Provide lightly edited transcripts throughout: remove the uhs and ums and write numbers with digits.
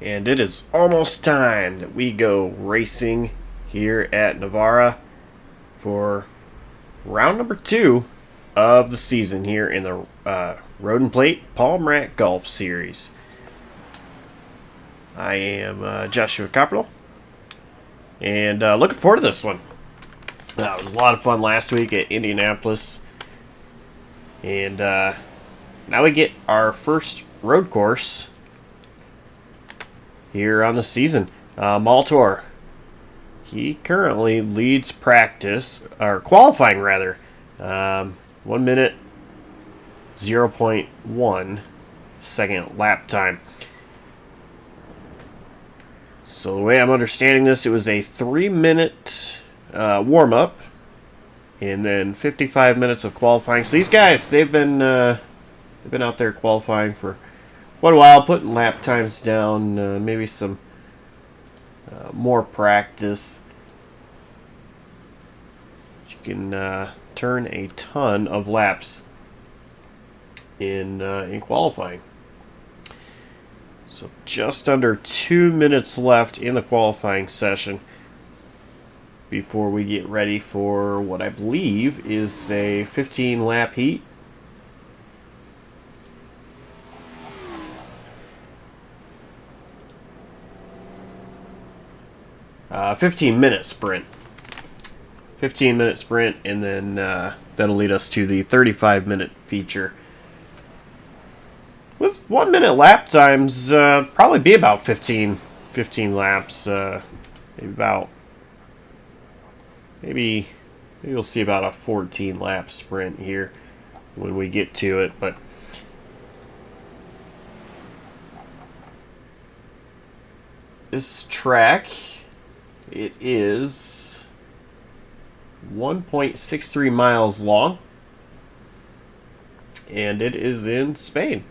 And it is almost time that we go racing here at Navarra for round number 2 of the season here in the Road and Plate Palm Rat Golf Series. I am Joshua Copperl, and looking forward to this one. It was a lot of fun last week at Indianapolis, and now we get our first road course here on the season. Maltor, he currently leads practice, or qualifying rather, 1 minute 0.1 second lap time. So the way I'm understanding this, it was a 3-minute warm-up and then 55 minutes of qualifying. So these guys, they've been out there qualifying for quite a while, putting lap times down, maybe some more practice. You can turn a ton of laps in qualifying. So just under 2 minutes left in the qualifying session before we get ready for what I believe is a 15-lap heat. 15-minute sprint. 15-minute sprint, and then that'll lead us to the 35-minute feature. With 1 minute lap times, probably be about 15 laps. Maybe we'll see about a 14-lap sprint here when we get to it, but this track, it is 1.63 miles long, and it is in Spain.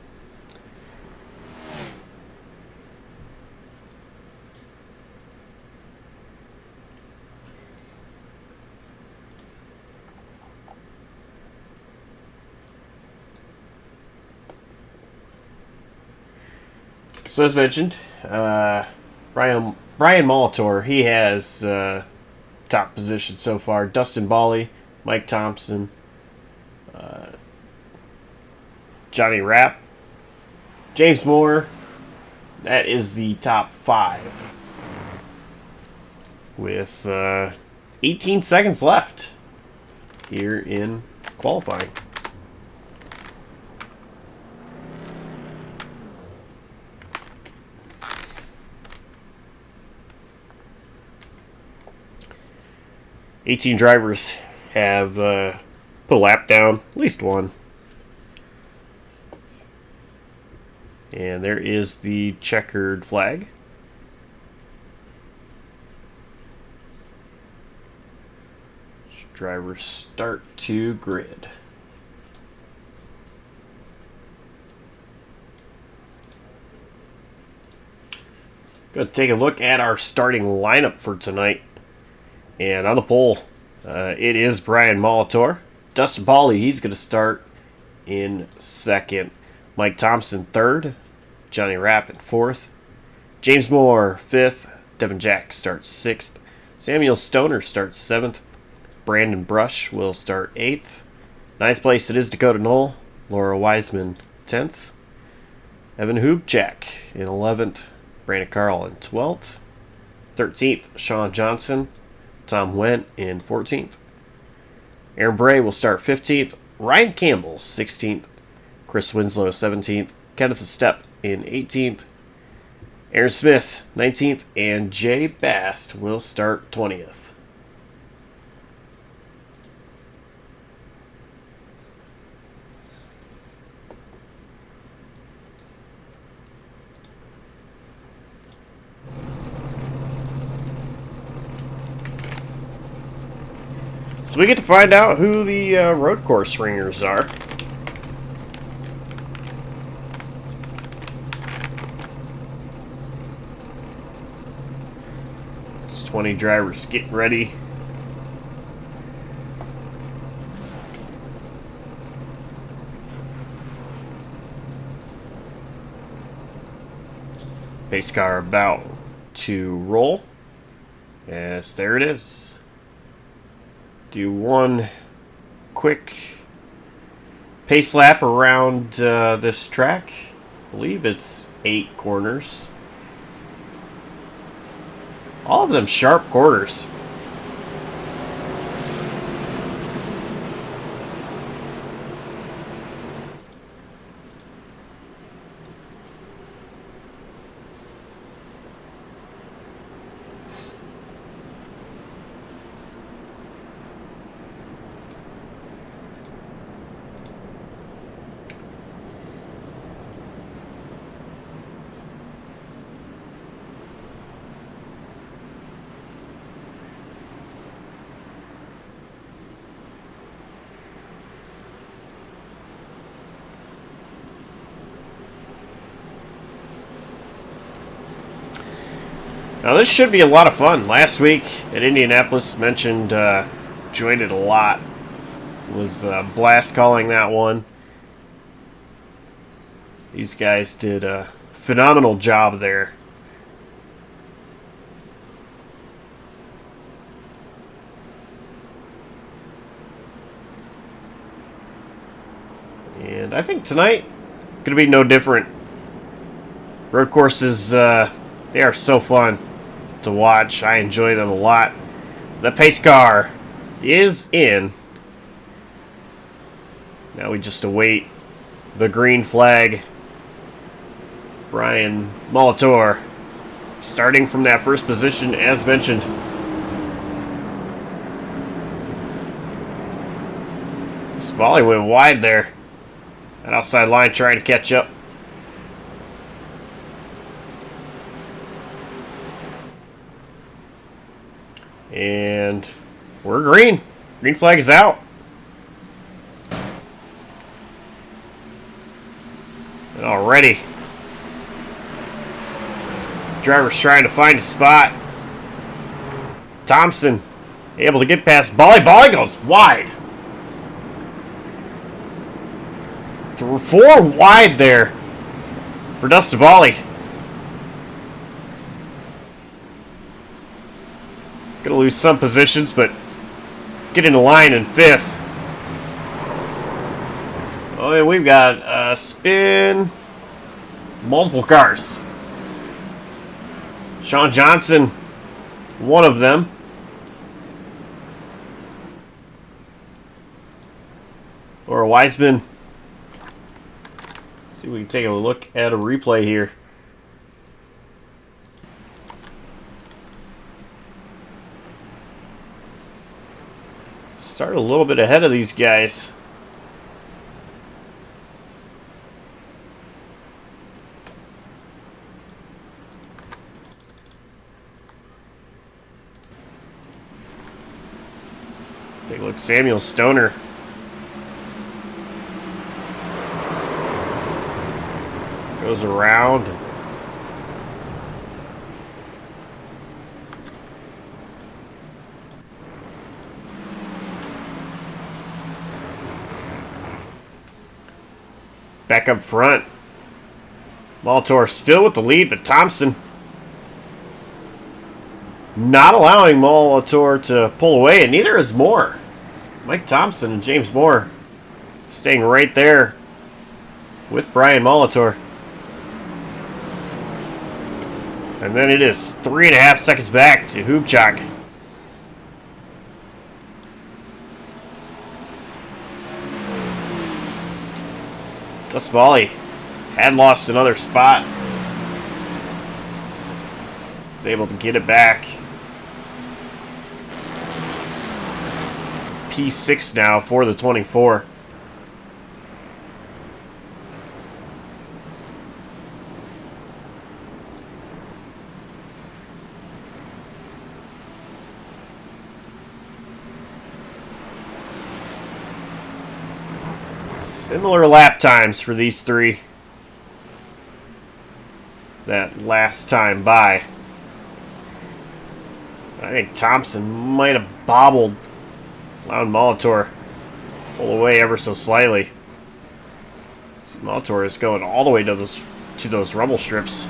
So as mentioned, Brian Molitor, he has top position so far. Dustin Bally, Mike Thompson, Johnny Rapp, James Moore. That is the top 5 with 18 seconds left here in qualifying. Eighteen drivers have put a lap down, at least one. And there is the checkered flag. Drivers start to grid. Going to take a look at our starting lineup for tonight. And on the pole, it is Brian Molitor. Dustin Bally, he's going to start in second. Mike Thompson, third. Johnny Rapp in fourth. James Moore, fifth. Devin Jack starts sixth. Samuel Stoner starts seventh. Brandon Brush will start eighth. Ninth place, it is Dakota Knoll. Laura Wiseman, 10th. Evan Hubchak in 11th. Brandon Carl in 12th. 13th, Sean Johnson. Tom Wendt in 14th. Aaron Bray will start 15th. Ryan Campbell, 16th. Chris Winslow, 17th. Kenneth Stepp in 18th. Aaron Smith, 19th. And Jay Bast will start 20th. So we get to find out who the road course ringers are. It's 20 drivers getting ready. Pace car about to roll. Yes, there it is. Do one quick pace lap around this track. I believe it's 8 corners. All of them sharp corners. Now this should be a lot of fun. Last week at Indianapolis, mentioned enjoyed it a lot. It was a blast calling that one. These guys did a phenomenal job there. And I think tonight going to be no different. Road courses, they are so fun to watch. I enjoy them a lot. The pace car is in. Now we just await the green flag. Brian Molitor starting from that first position as mentioned. Smalley went wide there. That outside line trying to catch up. And we're green. Green flag is out. And already, driver's trying to find a spot. Thompson able to get past Bolly. Bolly goes wide. 4 wide there for Dustin Bolly. Gonna lose some positions, but get in the line in 5th. Oh, and we've got a spin. Multiple cars. Sean Johnson, one of them. Or Wiseman. See if we can take a look at a replay here. Started a little bit ahead of these guys. Take a look, Samuel Stoner. Goes around. Back up front. Molitor still with the lead, but Thompson not allowing Molitor to pull away, and neither is Moore. Mike Thompson and James Moore staying right there with Brian Molitor. And then it is 3.5 seconds back to Hubchak. Dustin had lost another spot. Was able to get it back. P6 now for the 24. Similar lap times for these three. That last time by. I think Thompson might have bobbled, allowing Molitor pull away ever so slightly. See, Molitor is going all the way to those rumble strips.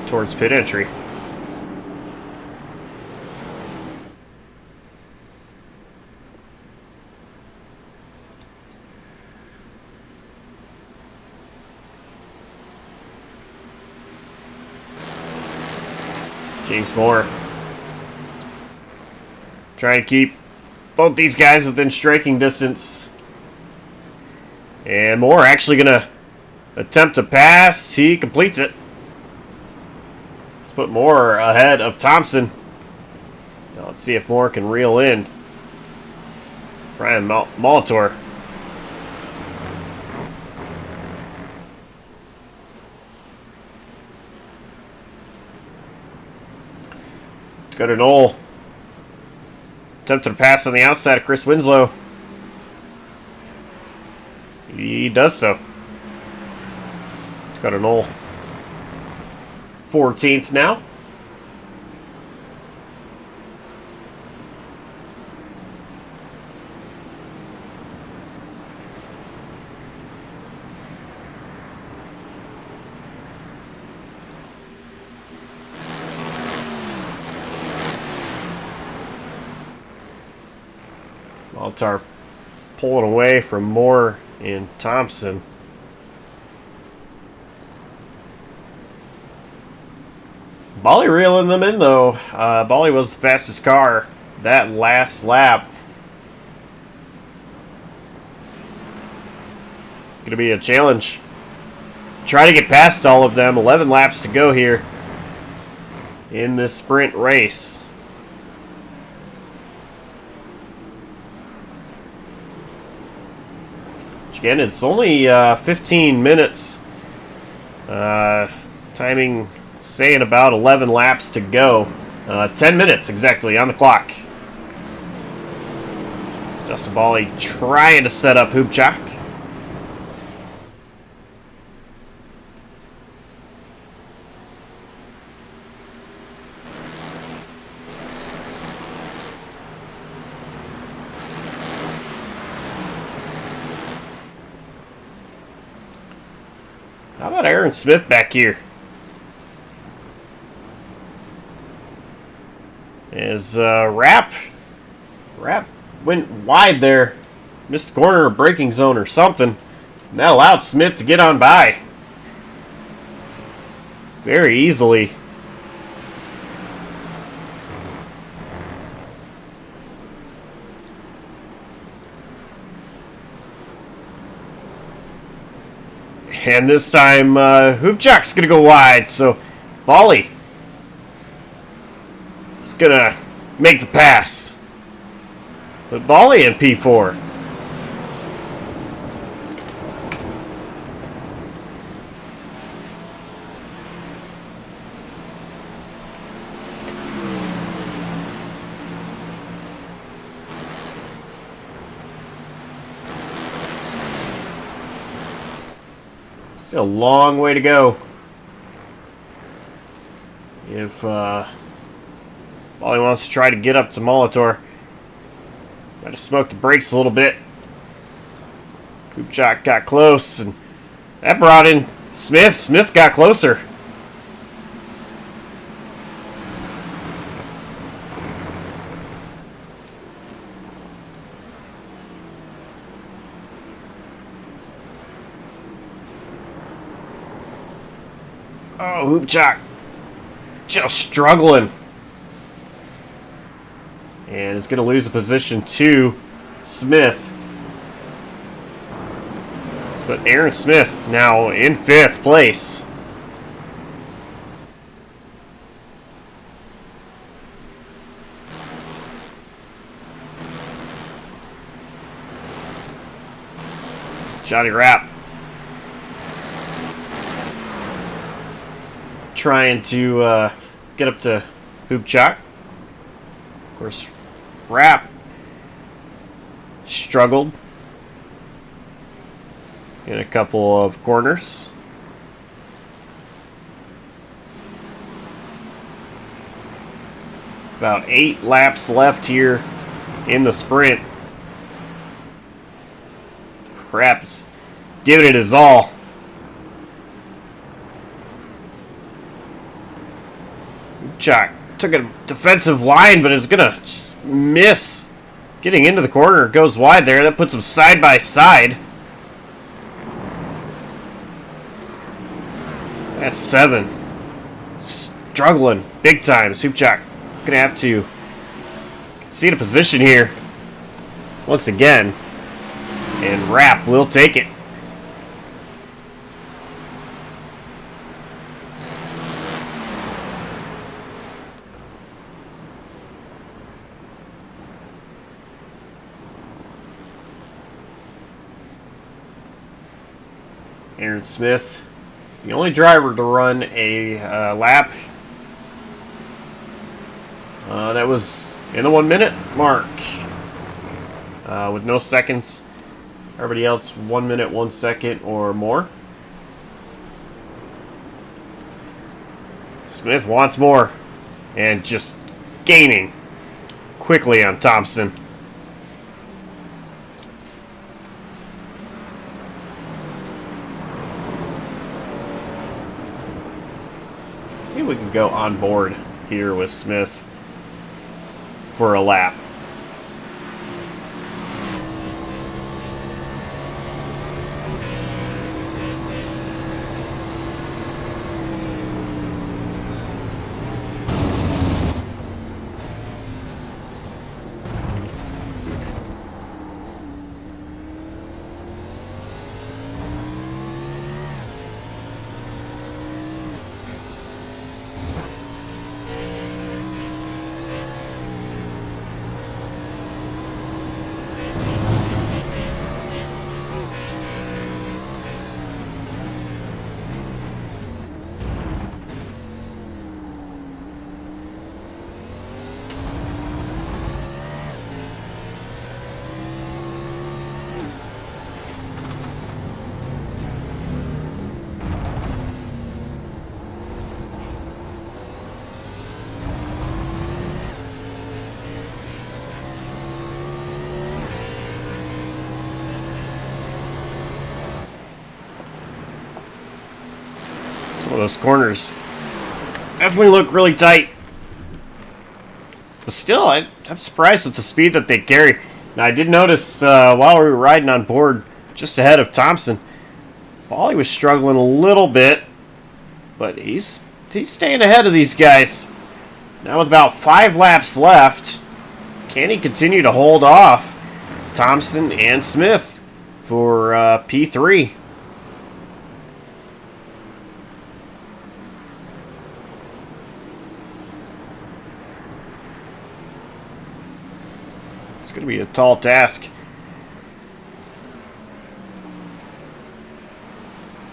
towards pit entry. James Moore trying to keep both these guys within striking distance. And Moore actually going to attempt to pass. He completes it. Let's put Moore ahead of Thompson. Now let's see if Moore can reel in Brian Molitor. Go to Knoll. Attempted to pass on the outside of Chris Winslow. He does so. Go to Knoll. 14th now. Molitor pulling away from Moore and Thompson. Bolly reeling them in though. Bolly was the fastest car that last lap. Gonna be a challenge. Try to get past all of them. 11 laps to go here in this sprint race. Again, it's only 15 minutes. Timing saying about 11 laps to go. 10 minutes exactly on the clock. It's Dustin Bolly trying to set up Hoopchak. How about Aaron Smith back here? As Rapp went wide there. Missed the corner or braking zone or something. And that allowed Smith to get on by. Very easily. And this time, Hoopchak's going to go wide, so Bolly is going to make the pass. But Bolly in P4. Still a long way to go. If Bolly wants to try to get up to Molitor, got to smoke the brakes a little bit. Hoopchak got close, and that brought in Smith. Smith got closer. Oh, Hoopchak just struggling. And is going to lose a position to Smith. But Aaron Smith now in 5th place. Johnny Rapp trying to get up to Hoopchak. Of course, Rapp struggled in a couple of corners. About 8 laps left here in the sprint. Rapp's giving it his all. Chuck took a defensive line, but is gonna just miss. Getting into the corner, goes wide there. That puts them side by side. That's 7. Struggling big time. Supchak gonna have to concede a position here once again, and Rapp will take it. Aaron Smith, the only driver to run a lap that was in the 1 minute mark with no seconds. Everybody else 1 minute, 1 second or more. Smith wants more and just gaining quickly on Thompson. See if we can go on board here with Smith for a lap. Some of those corners definitely look really tight. But still, I'm surprised with the speed that they carry. Now, I did notice while we were riding on board just ahead of Thompson, Bally was struggling a little bit, but he's staying ahead of these guys. Now with about 5 laps left, can he continue to hold off Thompson and Smith for P3? It's going to be a tall task.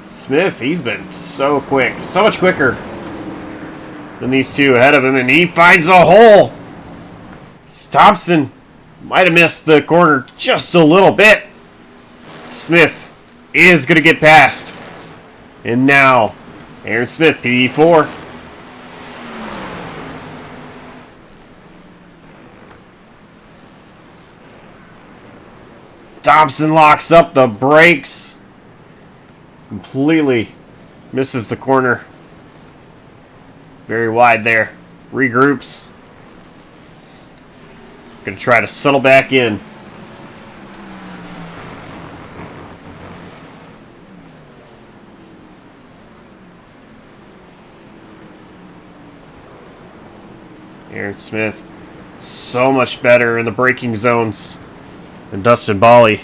Smith, he's been so quick. So much quicker than these two ahead of him, and he finds a hole. Thompson might have missed the corner just a little bit. Smith is going to get past. And now, Aaron Smith, P4. Thompson locks up the brakes. Completely misses the corner. Very wide there. Regroups. Gonna try to settle back in. Aaron Smith, so much better in the braking zones than Dustin Bally.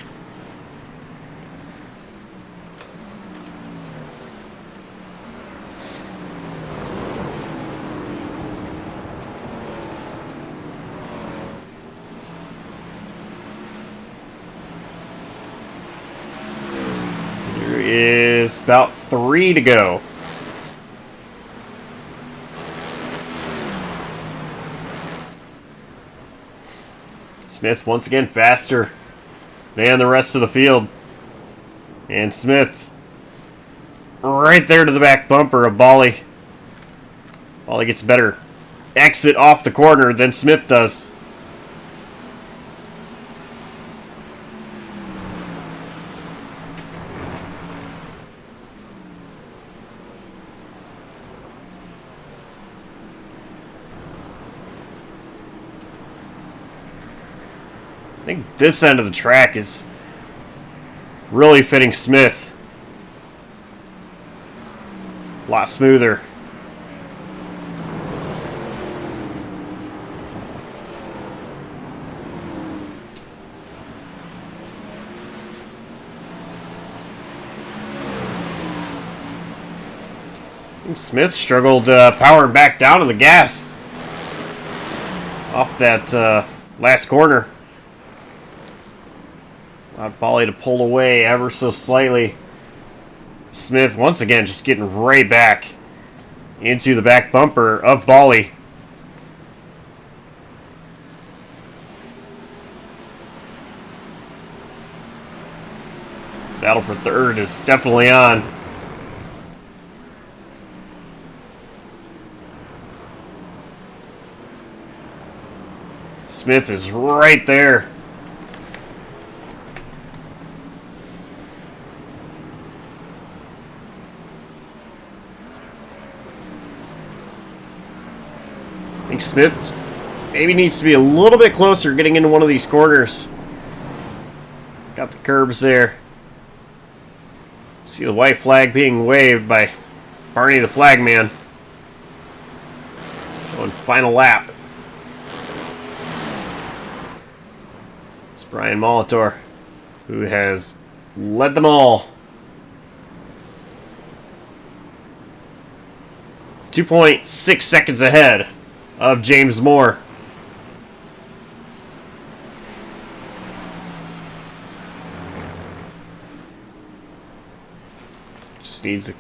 There is about 3 to go. Smith once again faster than the rest of the field. And Smith right there to the back bumper of Bally. Bally gets a better exit off the corner than Smith does. think this end of the track is really fitting Smith. A lot smoother. Smith struggled powering back down on the gas off that last corner. Allowed Bolly to pull away ever so slightly. Smith once again just getting right back into the back bumper of Bolly. Battle for third is definitely on. Smith is right there. I think Smith maybe needs to be a little bit closer getting into one of these corners. Got the curbs there. See the white flag being waved by Barney the flagman. Showing final lap. It's Brian Molitor, who has led them all. 2.6 seconds ahead of James Moore. Just needs a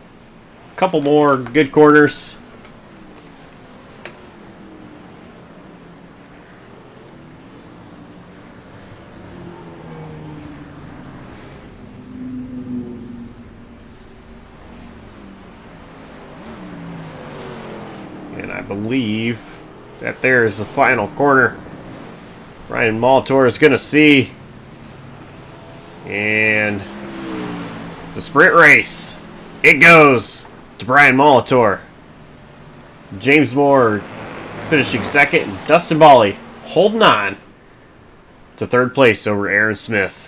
couple more good corners. And I believe that there is the final corner Brian Molitor is going to see. And the sprint race, it goes to Brian Molitor. James Moore finishing second, and Dustin Bolly holding on to third place over Aaron Smith.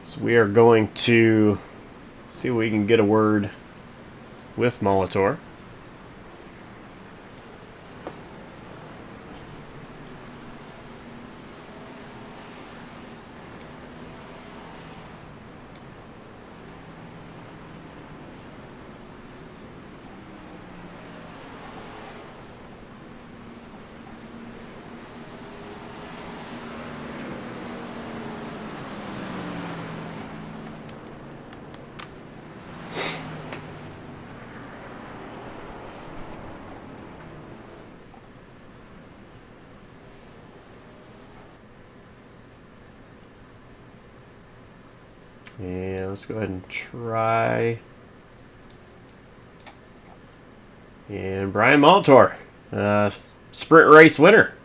So we are going to see if we can get a word with Molitor. And let's go ahead and try. And Brian Molitor, sprint race winner.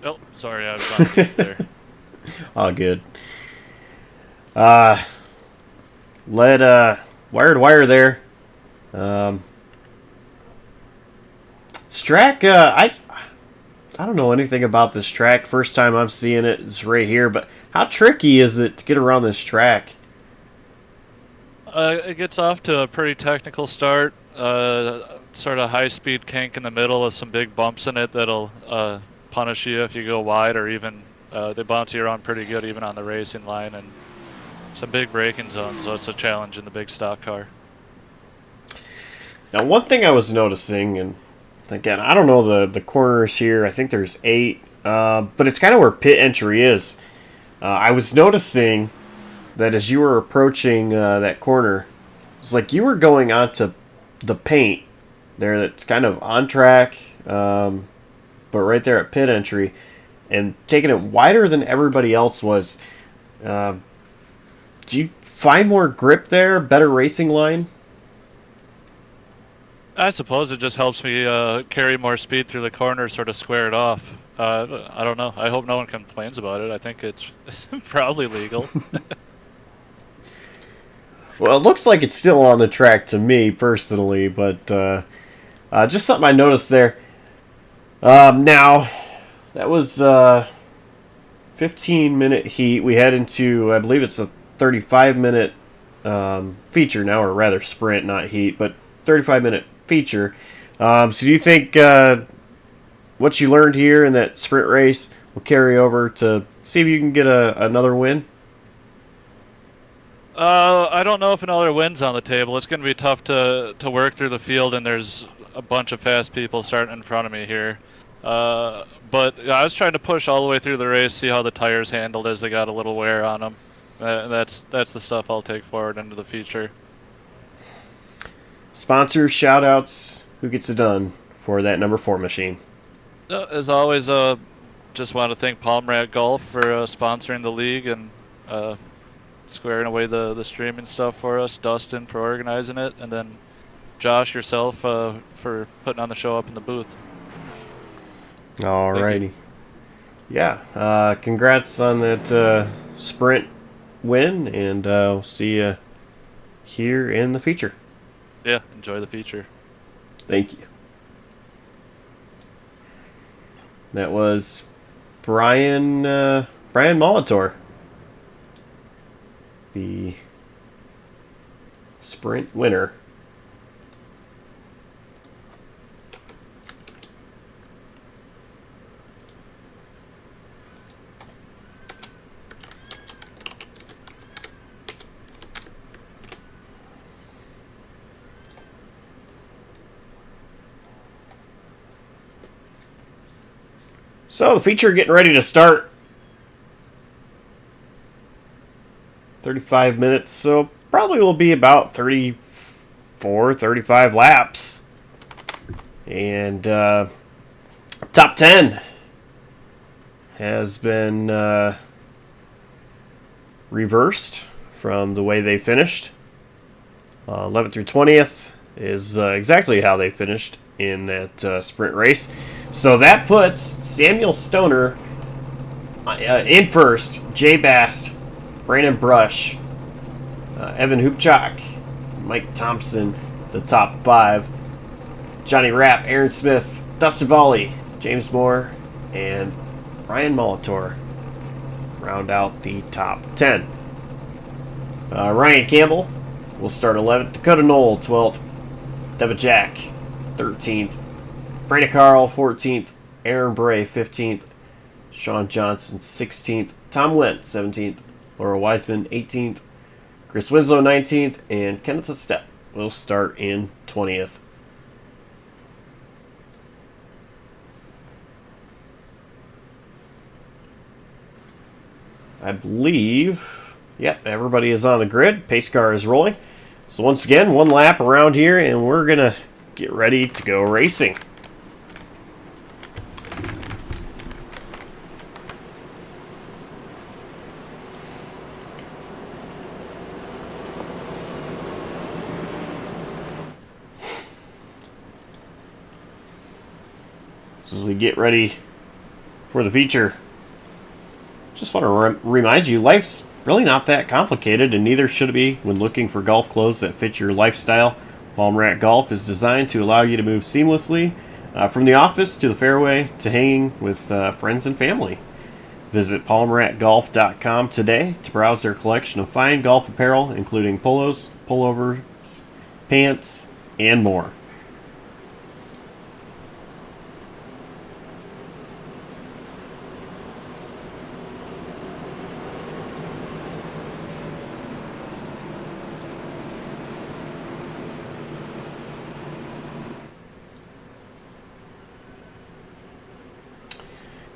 Oh, sorry, I was on mute there. All good. Led wire to wire there. This track, I don't know anything about this track. First time I'm seeing it is right here. But how tricky is it to get around this track? It gets off to a pretty technical start. Sort of high-speed kink in the middle with some big bumps in it that'll punish you if you go wide, or even they bounce you around pretty good even on the racing line, and some big braking zones, so it's a challenge in the big stock car. Now, one thing I was noticing, and again, I don't know the corners here. I think there's 8, but it's kind of where pit entry is. I was noticing that as you were approaching that corner, it's like you were going onto the paint there that's kind of on track, but right there at pit entry, and taking it wider than everybody else was. Do you find more grip there, better racing line? I suppose it just helps me carry more speed through the corner, sort of square it off. I don't know. I hope no one complains about it. I think it's probably legal. Well, it looks like it's still on the track to me personally, but just something I noticed there. Now, that was 15-minute heat. We head into, I believe it's a 35-minute feature now, or rather sprint, not heat, but 35-minute feature. So do you think what you learned here in that sprint race will carry over to see if you can get another win? I don't know if another win's on the table. It's going to be tough to work through the field, and there's a bunch of fast people starting in front of me here. But yeah, I was trying to push all the way through the race, see how the tires handled as they got a little wear on them. That's the stuff I'll take forward into the future. Sponsors, shout outs, who gets it done for that number 4 machine? As always, just want to thank Palmrat Golf for sponsoring the league and squaring away the streaming stuff for us, Dustin for organizing it, and then Josh, yourself, for putting on the show up in the booth. Alrighty. Yeah, congrats on that sprint win, and we'll see you here in the feature. Yeah, enjoy the feature. Thank you. That was Brian Molitor, the sprint winner. So the feature getting ready to start. 35 minutes, so probably will be about 34, 35 laps. And top 10 has been reversed from the way they finished. 11th through 20th is exactly how they finished in that sprint race. So that puts Samuel Stoner in first, Jay Bast, Brandon Brush, Evan Hoopchak, Mike Thompson, the top 5, Johnny Rapp, Aaron Smith, Dustin Volley, James Moore, and Ryan Molitor round out the top 10. Ryan Campbell will start 11th, Dakota Knoll 12th, Devin Jack 13th, Brandon Carl 14th, Aaron Bray 15th, Sean Johnson 16th, Tom Wentz 17th, Laura Wiseman 18th, Chris Winslow 19th, and Kenneth Stepp will start in 20th. I believe, yep, everybody is on the grid. Pace car is rolling. So once again, one lap around here, and we're going to get ready to go racing. So as we get ready for the feature, just want to remind you, life's really not that complicated, and neither should it be when looking for golf clothes that fit your lifestyle. Palm Rat Golf is designed to allow you to move seamlessly from the office to the fairway to hanging with friends and family. Visit palmratgolf.com today to browse their collection of fine golf apparel, including polos, pullovers, pants, and more.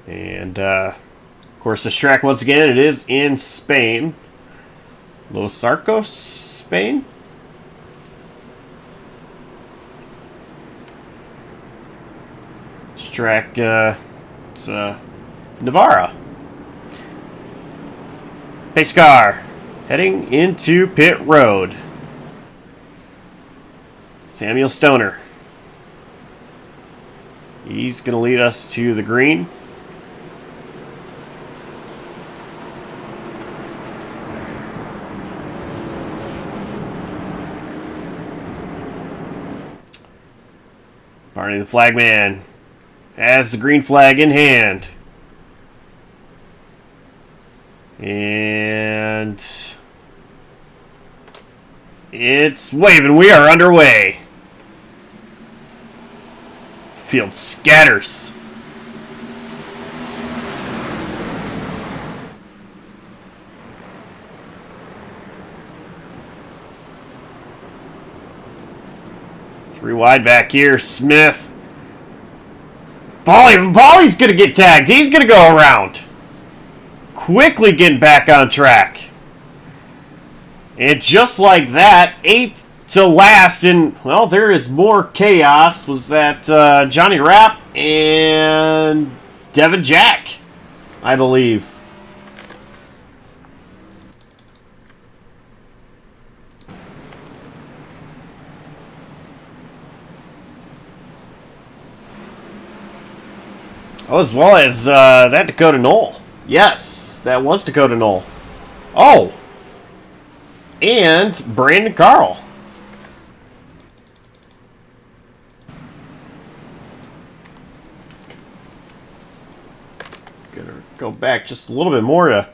And, of course, this track, once again, it is in Spain. Los Arcos, Spain. This track, it's Navarra. Pace car heading into pit road. Samuel Stoner He's going to lead us to the green. Barney the flagman has the green flag in hand. And it's waving. We are underway. Field scatters. Three wide back here. Smith. Bolly's going to get tagged. He's going to go around. Quickly getting back on track. And just like that, 8th to last, and, well, there is more chaos. Was that Johnny Rapp and Devin Jack, I believe. Oh, as well as that Dakota Knoll. Yes, that was Dakota Knoll. Oh! And Brandon Carl. Gonna go back just a little bit more to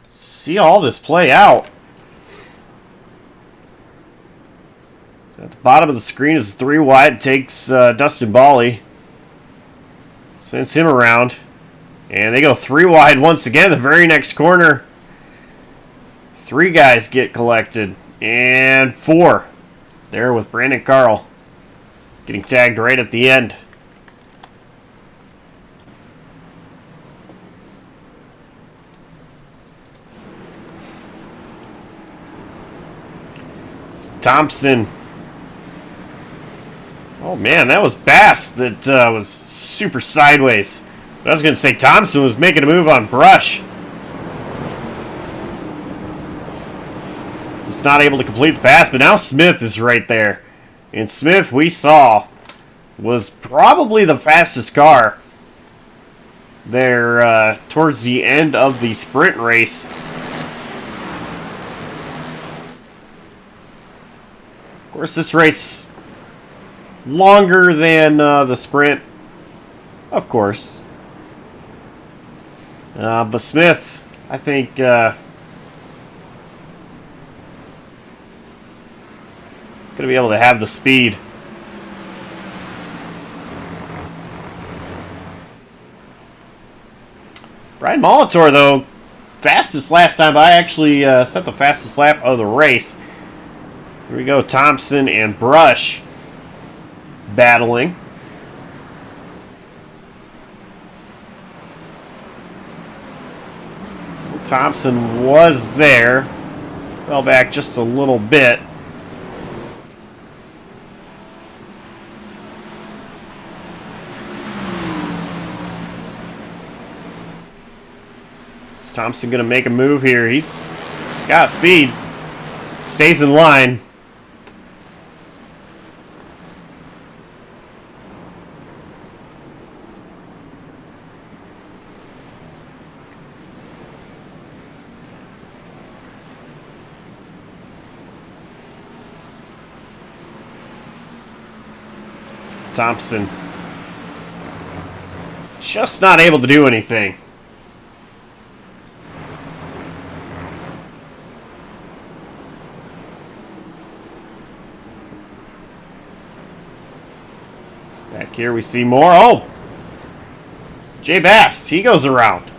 see all this play out. So at the bottom of the screen is 3 wide. Takes Dustin Bally. Sends him around. And they go 3 wide once again. The very next corner. 3 guys get collected. And 4. There with Brandon Carl. Getting tagged right at the end. Thompson. Oh man, that was Bass that was super sideways. But I was going to say Thompson was making a move on Brush. He's not able to complete the pass, but now Smith is right there. And Smith, we saw, was probably the fastest car there towards the end of the sprint race. Of course, this race longer than the sprint, of course. But Smith, I think, going to be able to have the speed. Brian Molitor, though, fastest last time. I actually set the fastest lap of the race. Here we go, Thompson and Brush battling. Thompson was there. Fell back just a little bit. Is Thompson going to make a move here? He's got speed. Stays in line. Thompson just not able to do anything. Back here we see more. Oh! Jay Bast, he goes around.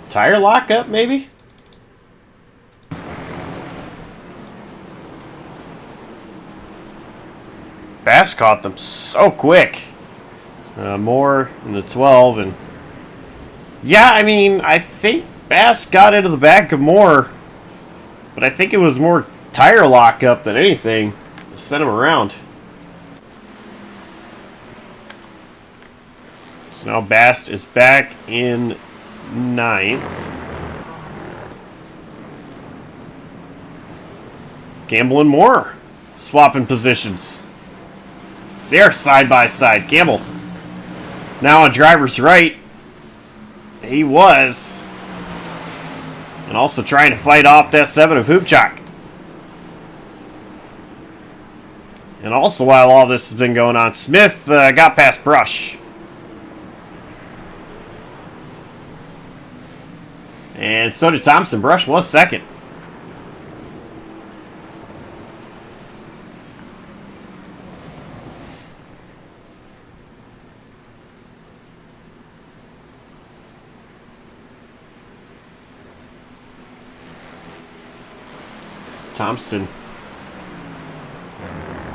Tire lockup, maybe? Bass caught them so quick. More in the 12, and yeah, I mean, I think Bass got into the back of Moore, but I think it was more tire lockup than anything to send him around. So now Bast is back in 9th. Gamble and Moore swapping positions. They're side by side. Campbell now on driver's right. He was. And also trying to fight off that 7 of Hoopchak. And also, while all this has been going on, Smith got past Brush. And so did Thompson. Brush was second. Thompson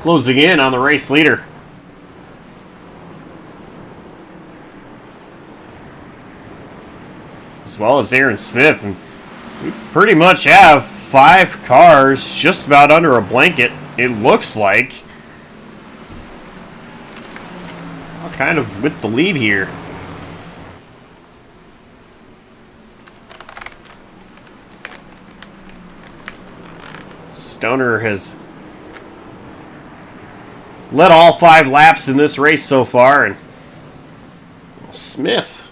closing in on the race leader. As well as Aaron Smith. And we pretty much have 5 cars just about under a blanket, it looks like. All kind of with the lead here. Stoner has led all 5 laps in this race so far, and Smith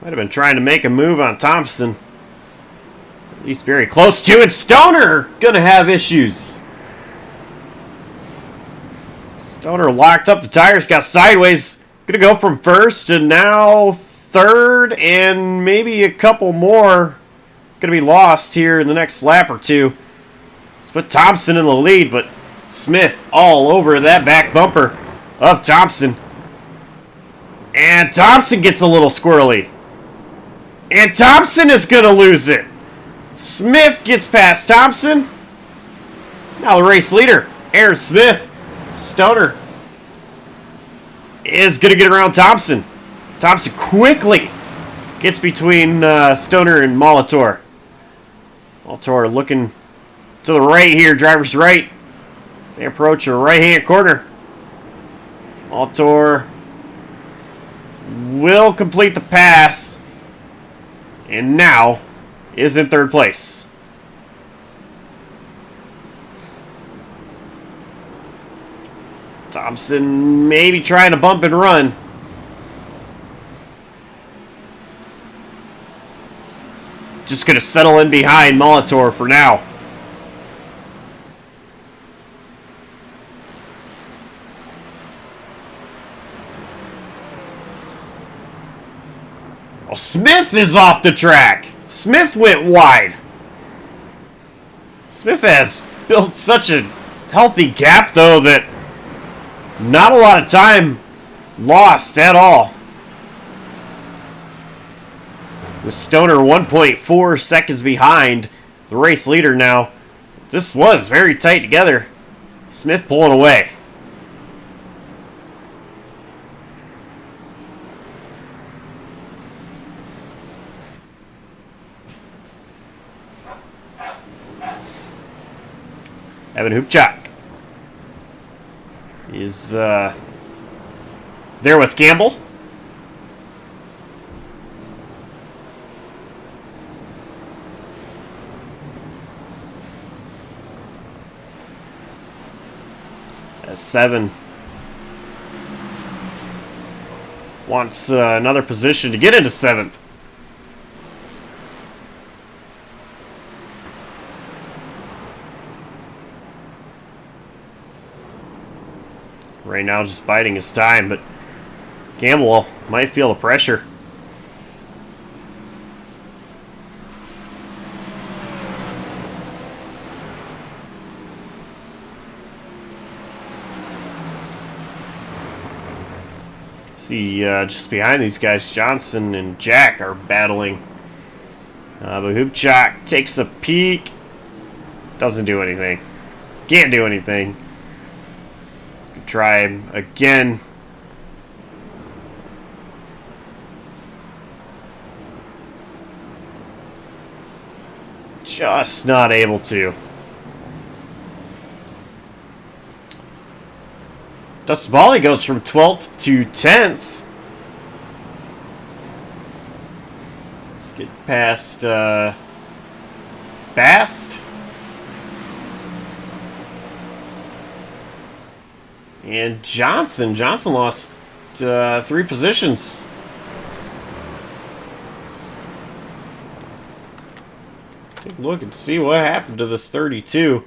might have been trying to make a move on Thompson. At least very close to it. Stoner gonna have issues. Stoner locked up the tires, got sideways. Gonna go from first to now third, and maybe a couple more gonna be lost here in the next lap or two. Let's put Thompson in the lead, but Smith all over that back bumper of Thompson. And Thompson gets a little squirrely. And Thompson is going to lose it. Smith gets past Thompson. Now the race leader, Aaron Smith. Stoner is going to get around Thompson. Thompson quickly gets between Stoner and Molitor. Molitor looking to the right here, driver's right. As they approach a right-hand corner. Molitor will complete the pass. And now is in third place. Thompson maybe trying to bump and run. Just going to settle in behind Molitor for now. Well, Smith is off the track. Smith went wide. Smith has built such a healthy gap, though, that not a lot of time lost at all. With Stoner 1.4 seconds behind the race leader now. This was very tight together. Smith pulling away. Evan Hoopchak is there with Campbell. As 7 wants another position to get into 7th. Right now just biding his time, but Campbell might feel the pressure. See, just behind these guys, Johnson and Jack are battling. But Hoopchak takes a peek. Doesn't do anything. Can't do anything. Try him again. Just not able to. Dustin goes from 12th to 10th. Get past Bast. And Johnson lost 3 positions. Take a look and see what happened to this 32.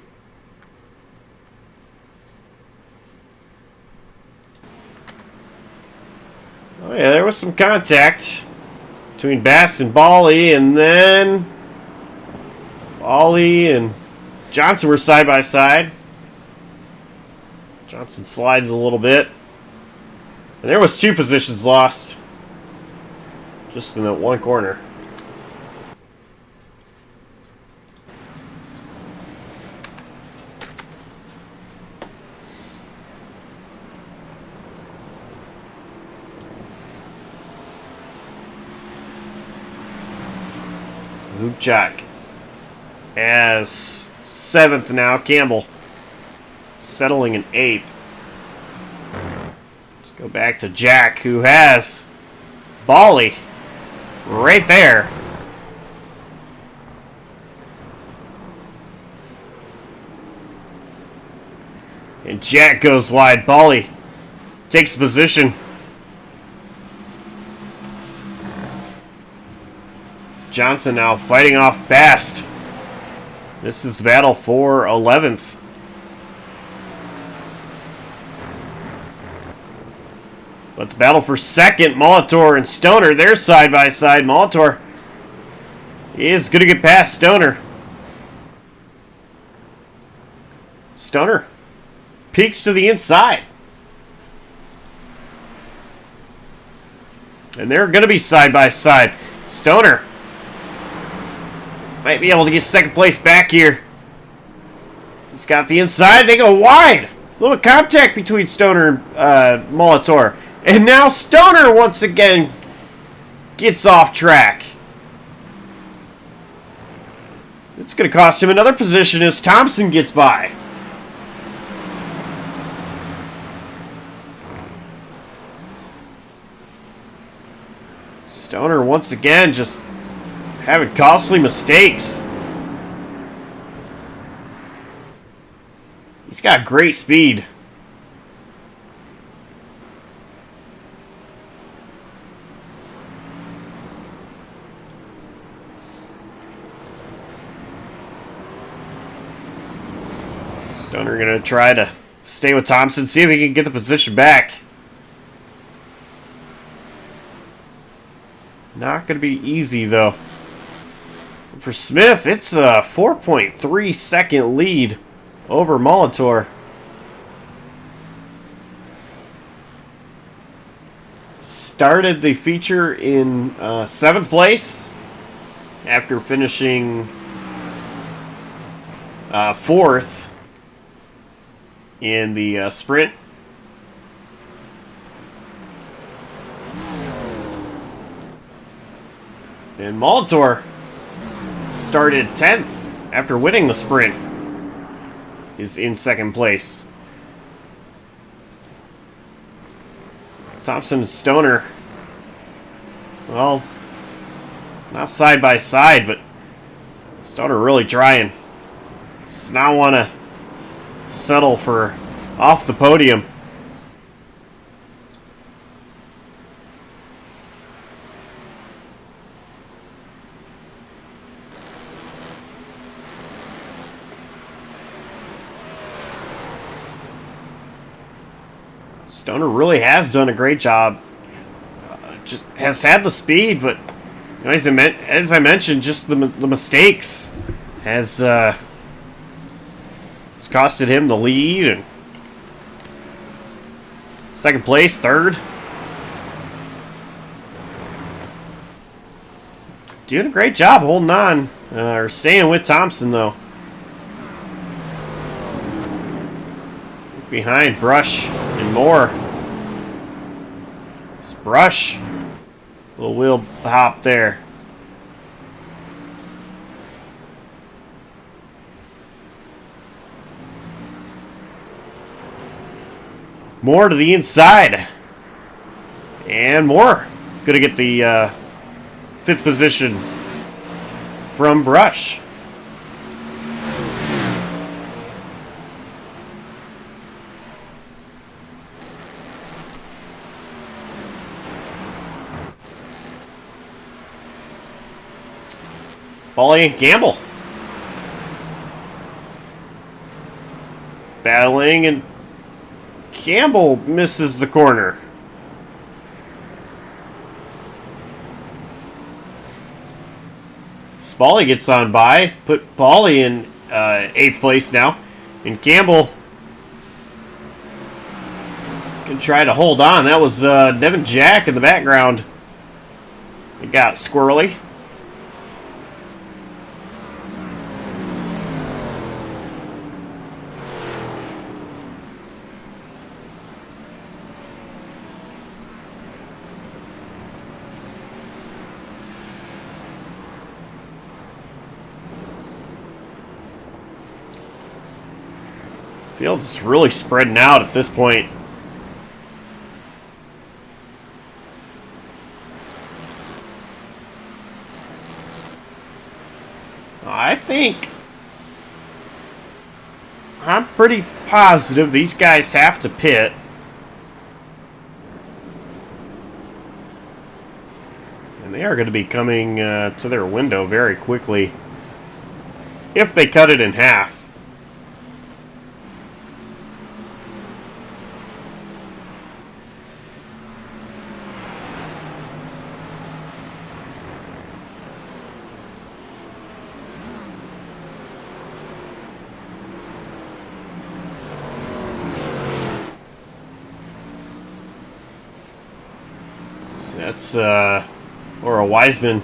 Oh yeah, there was some contact between Bast and Bali, and then Bali and Johnson were side by side. Johnson slides a little bit. And there was 2 positions lost. Just in that one corner. Hoopchak as 7th now. Campbell settling in 8th. Let's go back to Jack, who has Bali right there. And Jack goes wide. Bali takes the position. Johnson now fighting off Bast. This is the battle for 11th. But the battle for 2nd, Molitor and Stoner, they're side by side. Molitor is going to get past Stoner. Stoner peeks to the inside. And they're going to be side by side. Stoner might be able to get 2nd place back here. He's got the inside. They go wide. A little contact between Stoner and Molitor. And now Stoner once again gets off track. It's going to cost him another position as Thompson gets by. Stoner once again just having costly mistakes. He's got great speed. Stoner going to try to stay with Thompson, see if he can get the position back. Not going to be easy, though. For Smith, it's a 4.3 second lead over Molitor. Started the feature in 7th place after finishing 4th in the sprint. And Molitor started 10th after winning the sprint. Is in 2nd place. Thompson and Stoner, well, not side by side, but Stoner really trying. Does not want to settle for off the podium. Stoner really has done a great job. Just has had the speed, but you know, as I mentioned, just the mistakes has it's costed him the lead. And 2nd place, 3rd. Doing a great job holding on, or staying with Thompson though. Behind Brush and Moore. It's Brush. Little wheel hop there. Moore to the inside. And Moore gonna get the 5th position from Brush. Bally and Gamble. Battling, and Campbell misses the corner. Spally gets on by, put Bally in 8th place now, and Campbell can try to hold on. That was Devin Jack in the background. It got squirrely. Field's really spreading out at this point. I think I'm pretty positive these guys have to pit. And they are going to be coming to their window very quickly if they cut it in half. That's, or a Wiseman.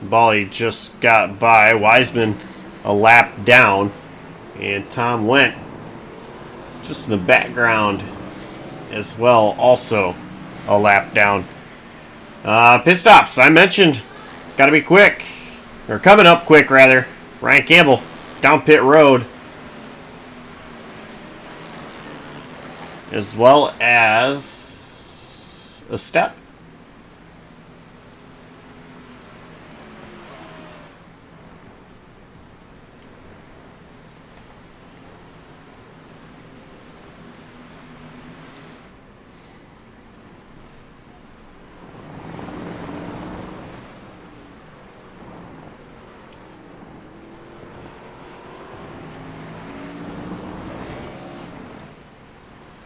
Bally just got by. Wiseman a lap down. And Tom went just in the background as well, also a lap down. Pit stops, I mentioned, got to be quick. Or coming up quick, rather. Ryan Campbell down pit road. As well as a step.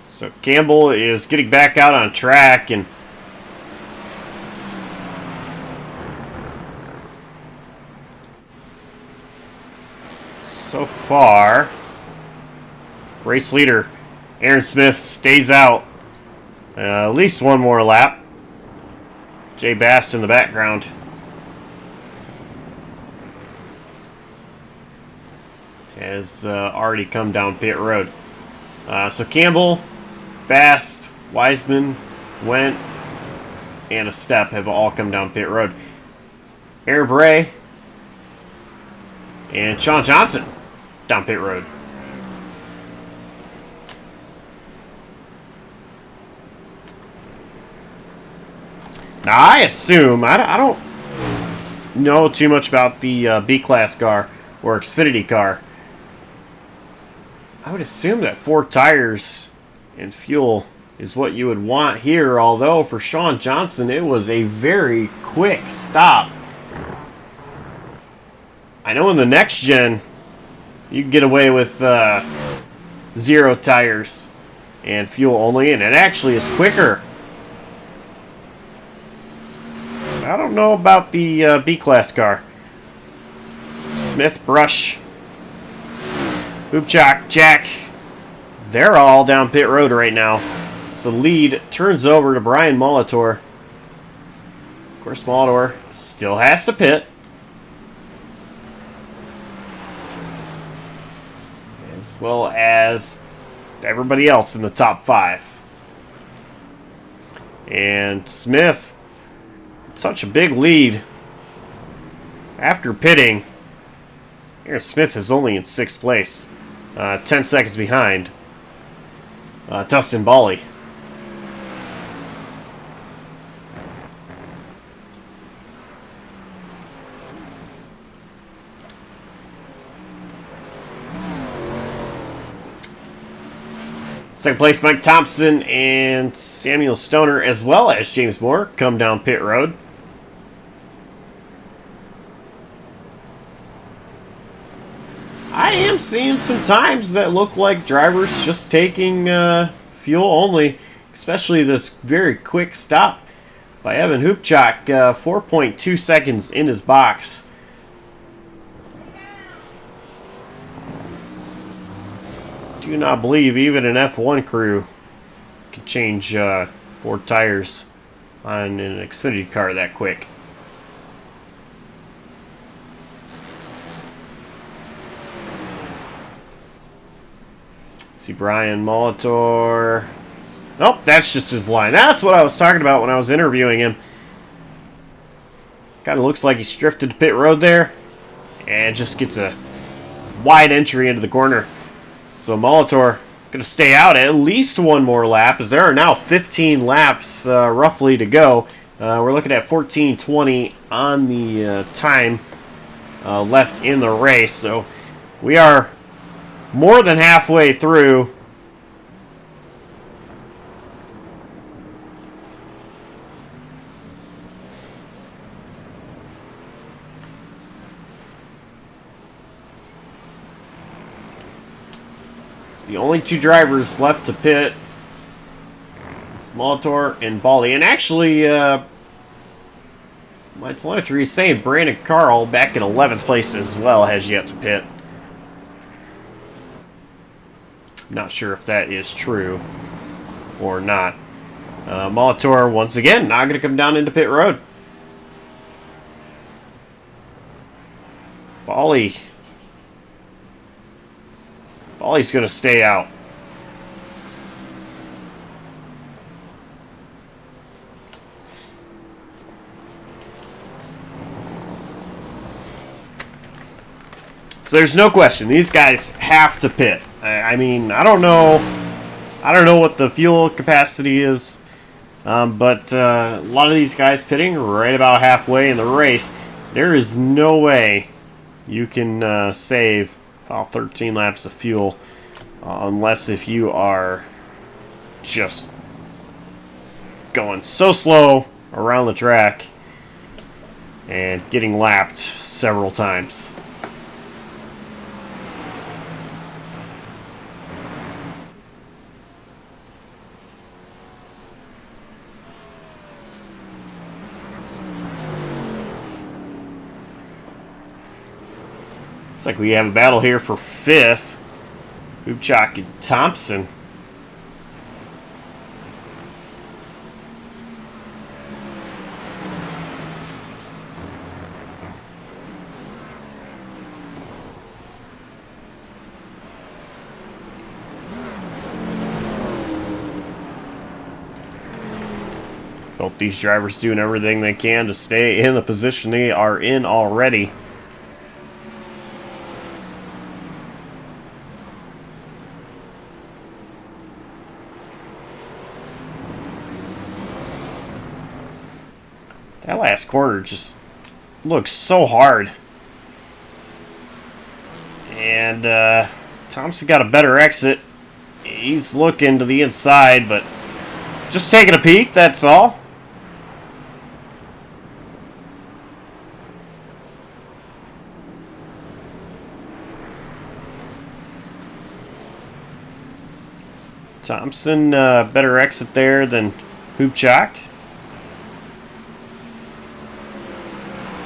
So Campbell is getting back out on track, and so far, race leader Aaron Smith stays out at least one more lap. Jay Bass in the background. Has already come down pit road. So Campbell, Bast, Wiseman, Went, and a step have all come down pit road. Aaron Bray and Sean Johnson down pit road. Now I assume, I don't know too much about the B-Class car or Xfinity car. I would assume that 4 tires and fuel is what you would want here, although for Sean Johnson it was a very quick stop. I know in the next gen you can get away with 0 tires and fuel only, and it actually is quicker. I don't know about the B-Class car. Smith, Brush, Hoopchak, Jack, they're all down pit road right now. So the lead turns over to Brian Molitor. Of course, Molitor still has to pit. As well as everybody else in the top 5. And Smith, such a big lead. After pitting, Aaron Smith is only in 6th place. 10 seconds behind Dustin Bally. Second place, Mike Thompson and Samuel Stoner, as well as James Moore, come down pit road. I am seeing some times that look like drivers just taking fuel only, especially this very quick stop by Evan Hoopchak, 4.2 seconds in his box. Do not believe even an F1 crew could change 4 tires on an Xfinity car that quick. See Brian Molitor. Nope, that's just his line. That's what I was talking about when I was interviewing him. Kind of looks like he's drifted to pit road there and just gets a wide entry into the corner. So Molitor going to stay out at least one more lap, as there are now 15 laps roughly to go. We're looking at 14:20 on the time left in the race. So we are more than halfway through. It's the only 2 drivers left to pit. It's Molitor and Bali. And actually, my telemetry is saying Brandon Carl, back in 11th place as well, has yet to pit. Not sure if that is true or not. Molitor, once again, not going to come down into pit road. Bali's going to stay out. So there's no question, these guys have to pit. I mean, I don't know what the fuel capacity is, but a lot of these guys pitting right about halfway in the race. There is no way you can save about 13 laps of fuel unless if you are just going so slow around the track and getting lapped several times. Looks like we have a battle here for 5th. Hoopchak and Thompson. Both these drivers doing everything they can to stay in the position they are in already. That last corner just looks so hard. And Thompson got a better exit. He's looking to the inside, but just taking a peek, that's all. Thompson, better exit there than Hoopchak.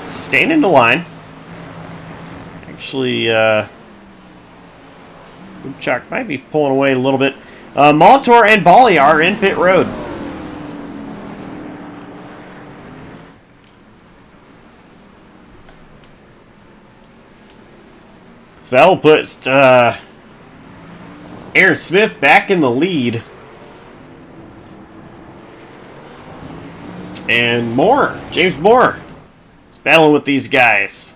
Staying in the line. Actually, Hoopchak might be pulling away a little bit. Molitor and Bali are in pit road. So that will put Aaron Smith back in the lead. And James Moore is battling with these guys.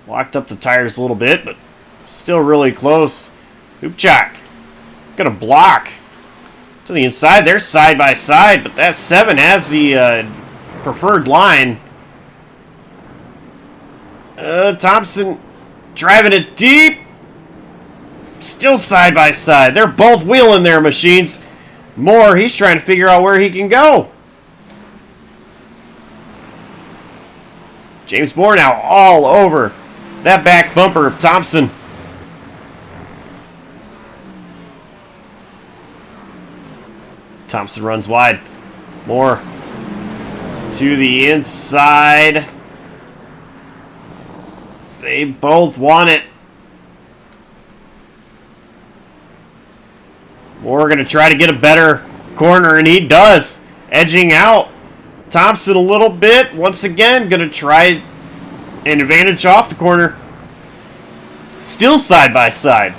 Locked up the tires a little bit, but still really close. Hoopchak gonna block to the inside. They're side by side, but that 7 has the preferred line. Thompson driving it deep. Still side by side. They're both wheeling their machines. Moore, he's trying to figure out where he can go. James Moore now all over that back bumper of Thompson. Thompson runs wide. Moore to the inside. They both want it. Moore going to try to get a better corner, and he does. Edging out Thompson a little bit. Once again, going to try an advantage off the corner. Still side by side.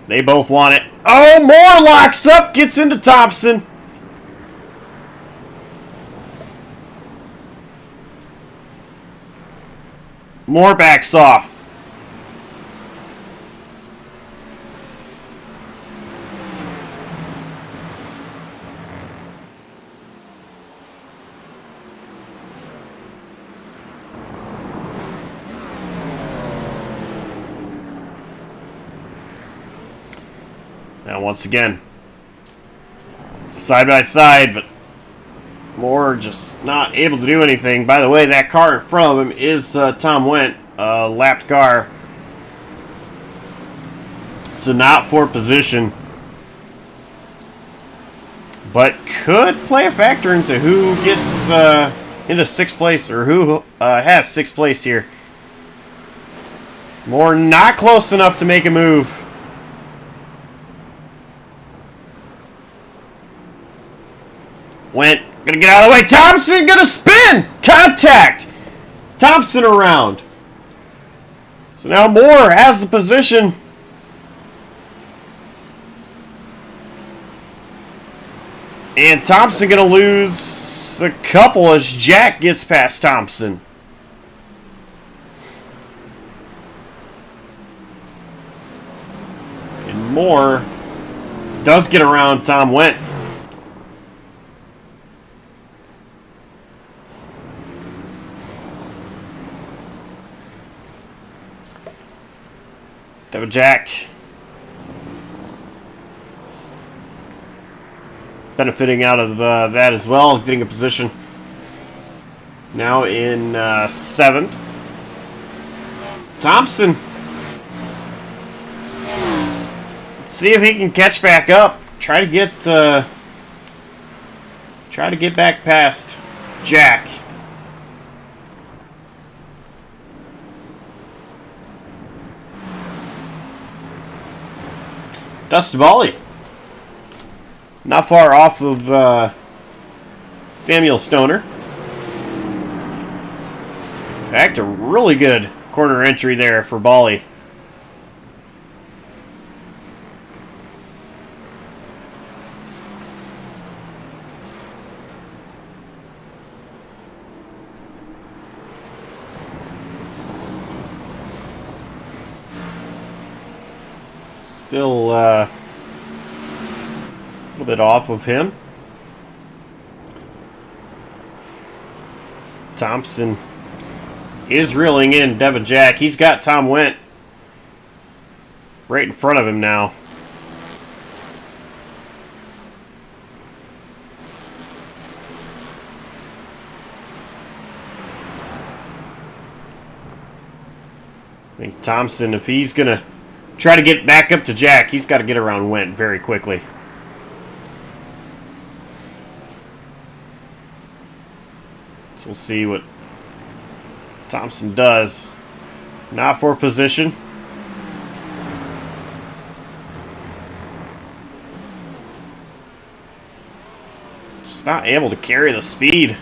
They both want it. Oh, Moore locks up, gets into Thompson. Moore backs off. Now once again, side by side, but Moore just not able to do anything. By the way, that car in front of him is Tom Wendt, lapped car. So not for position, but could play a factor into who gets into 6th place, or who has 6th place here. Moore not close enough to make a move. Wendt gonna get out of the way. Thompson gonna spin! Contact! Thompson around. So now Moore has the position. And Thompson gonna lose a couple as Jack gets past Thompson. And Moore does get around Tom Wendt. Devin Jack benefiting out of that as well, getting a position now in 7th. Thompson, let's see if he can catch back up. Try to get back past Jack. Dustin Bally, not far off of Samuel Stoner. In fact, a really good corner entry there for Bally. Still a little bit off of him. Thompson is reeling in Devin Jack. He's got Tom Wendt right in front of him now. I think Thompson, if he's going to try to get back up to Jack, he's got to get around Wendt very quickly. So we'll see what Thompson does. Not for position. Just not able to carry the speed.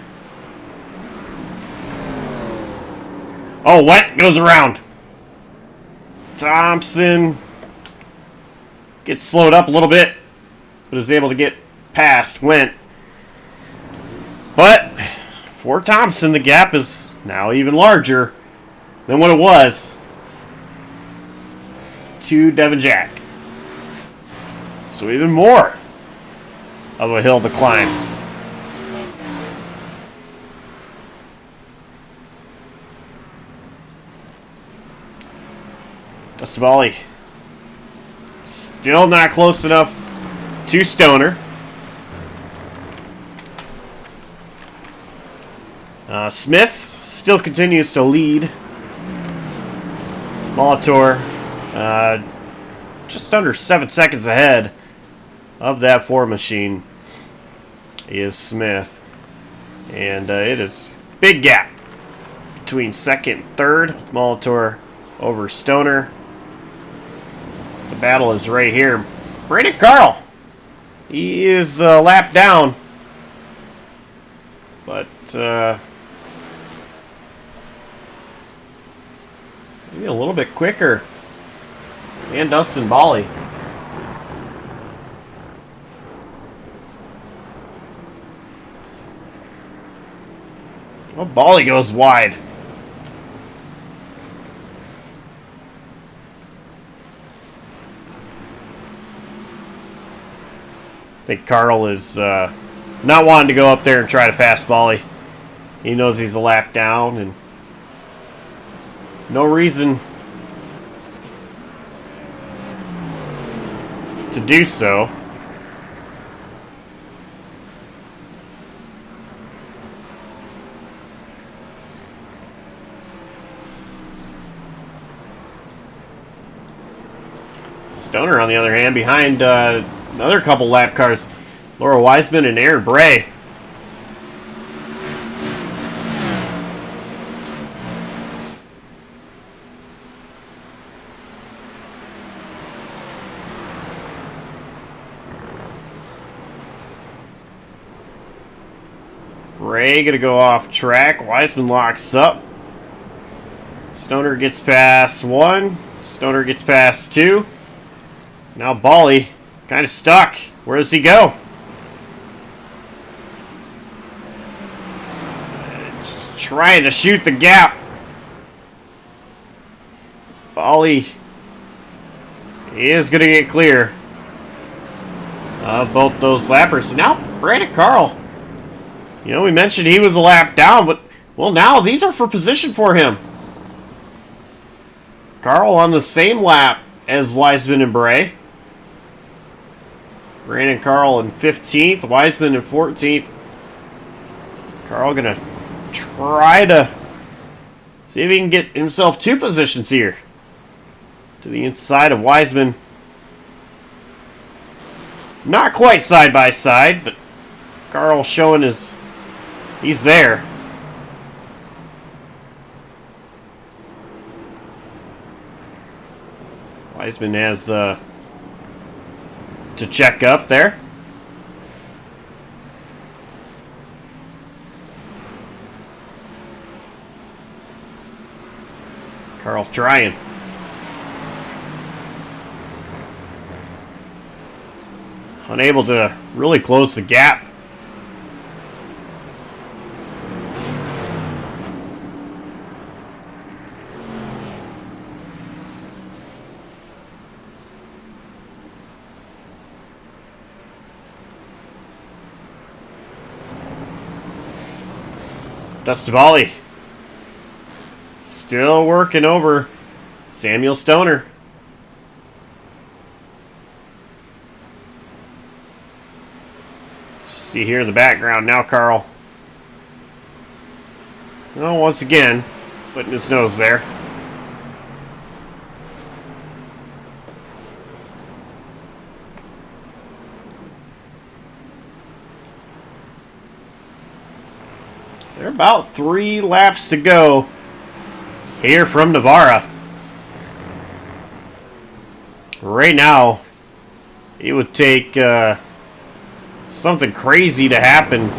Oh, Wendt goes around. Thompson gets slowed up a little bit, but is able to get past Wendt. But for Thompson, the gap is now even larger than what it was to Devin Jack. So even more of a hill to climb. Dustin Bally still not close enough to Stoner. Smith still continues to lead. Molitor just under 7 seconds ahead of that Ford machine is Smith. And it is big gap between second and third. Molitor over Stoner. The battle is right here. Brandon Carl. He is a lap down. But maybe a little bit quicker. And Dustin Bally. Well, Bally goes wide. I think Carl is not wanting to go up there and try to pass Bally. He knows he's a lap down, and no reason to do so. Stoner, on the other hand, behind another couple lap cars, Laura Wiseman and Aaron Bray. Bray gonna go off track. Wiseman locks up. Stoner gets past one. Stoner gets past two. Now Bally kind of stuck. Where does he go? Trying to shoot the gap. Bally is going to get clear of both those lappers. Now Brandon Carl. You know, we mentioned he was a lap down, but, well, now these are for position for him. Carl on the same lap as Wiseman and Bray. Brandon Carl in 15th, Wiseman in 14th. Carl gonna try to see if he can get himself 2 positions here. To the inside of Wiseman. Not quite side by side, but Carl showing he's there. Wiseman has to check up there. Carl trying. Unable to really close the gap. Dustin Bally still working over Samuel Stoner. See here in the background now, Carl. Oh, once again, putting his nose there. There are about 3 laps to go here from Navarra. Right now, it would take something crazy to happen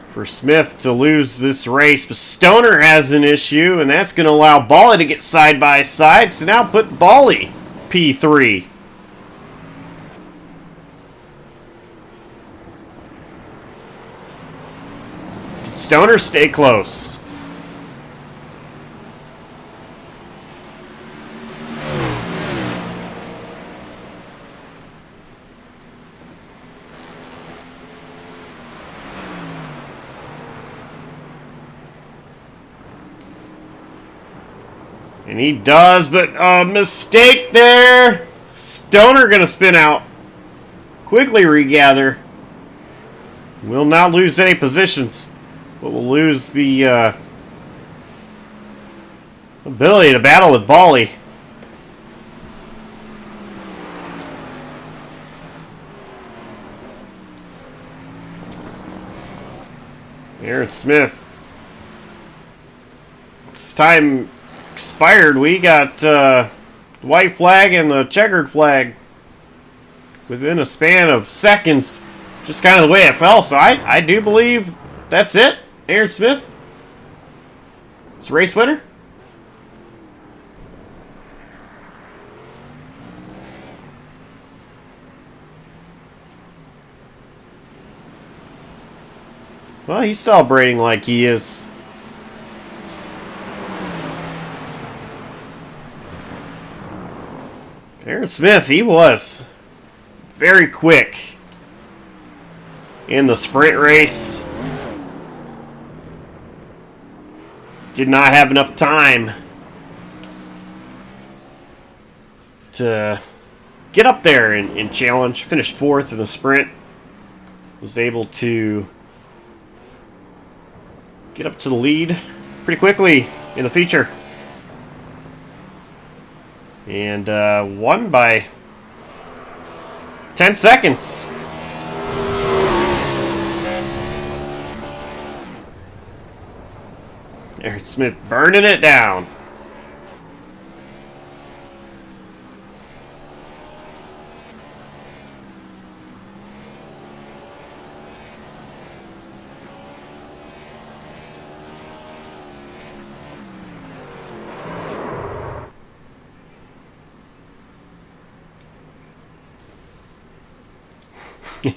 for Smith to lose this race. But Stoner has an issue, and that's going to allow Bally to get side by side. So now put Bally P3. Stoner stay close. And he does, but a mistake there. Stoner gonna spin out. Quickly regather. Will not lose any positions, but will lose the ability to battle with Bali. Aaron Smith. It's time expired. We got the white flag and the checkered flag within a span of seconds. Just kind of the way it fell. So I do believe that's it. Aaron Smith is race winner. Well, he's celebrating like he is. Aaron Smith, he was very quick in the sprint race. Did not have enough time to get up there and challenge. Finished 4th in the sprint. Was able to get up to the lead pretty quickly in the feature. And won by 10 seconds. Aaron Smith burning it down.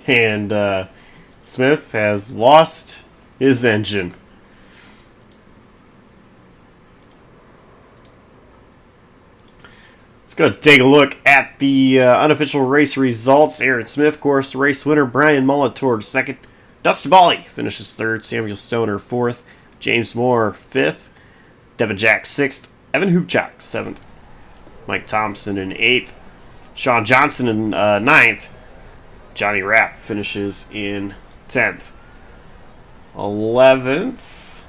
And Smith has lost his engine. Let's go take a look at the unofficial race results. Aaron Smith, of course, race winner. Brian Molitor, 2nd. Dustin Bali finishes 3rd. Samuel Stoner, 4th. James Moore, 5th. Devin Jack, 6th. Evan Hoopchak, 7th. Mike Thompson in 8th. Sean Johnson in 9th. Johnny Rapp finishes in 10th. 11th.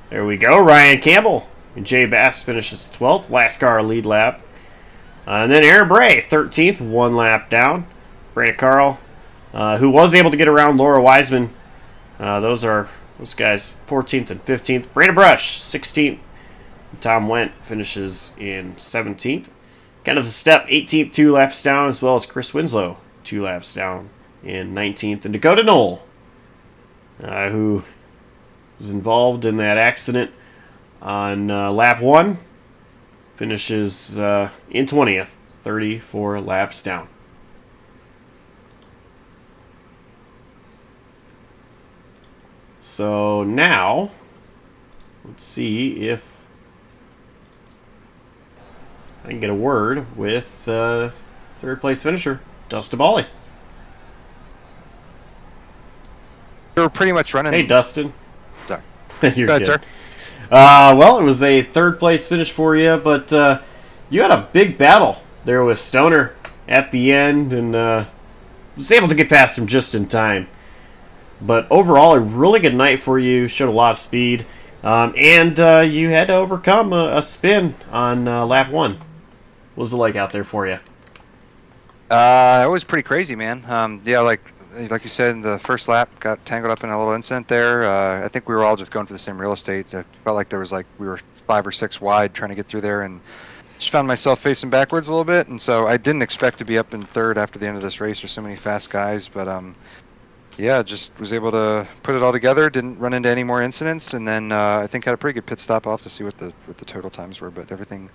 There we go. Ryan Campbell and Jay Bass finishes 12th. Last car lead lap. And then Aaron Bray, 13th, 1 lap down. Brandon Carl, who was able to get around Laura Wiseman. Those guys 14th and 15th. Brandon Brush, 16th. Tom Wendt finishes in 17th. Kind of a step, 18th, 2 laps down, as well as Chris Winslow, 2 laps down in 19th. And Dakota Knoll, who was involved in that accident on lap 1, finishes in 20th, 34 laps down. So now, let's see if I can get a word with 3rd place finisher, Dustin Bali. We were pretty much running. Hey, Dustin. Sorry. You're Go ahead, good. sir. Well, it was a 3rd place finish for you, but you had a big battle there with Stoner at the end, and was able to get past him just in time. But overall, a really good night for you. Showed a lot of speed, and you had to overcome a spin on lap 1. What was it like out there for you? It was pretty crazy, man. Yeah, like you said, in the first lap, got tangled up in a little incident there. I think we were all just going for the same real estate. I felt like there was we were 5 or 6 wide trying to get through there, and just found myself facing backwards a little bit. And so I didn't expect to be up in 3rd after the end of this race. There's so many fast guys, but yeah, just was able to put it all together. Didn't run into any more incidents, and then I think had a pretty good pit stop. I'll have to see what the total times were, but everything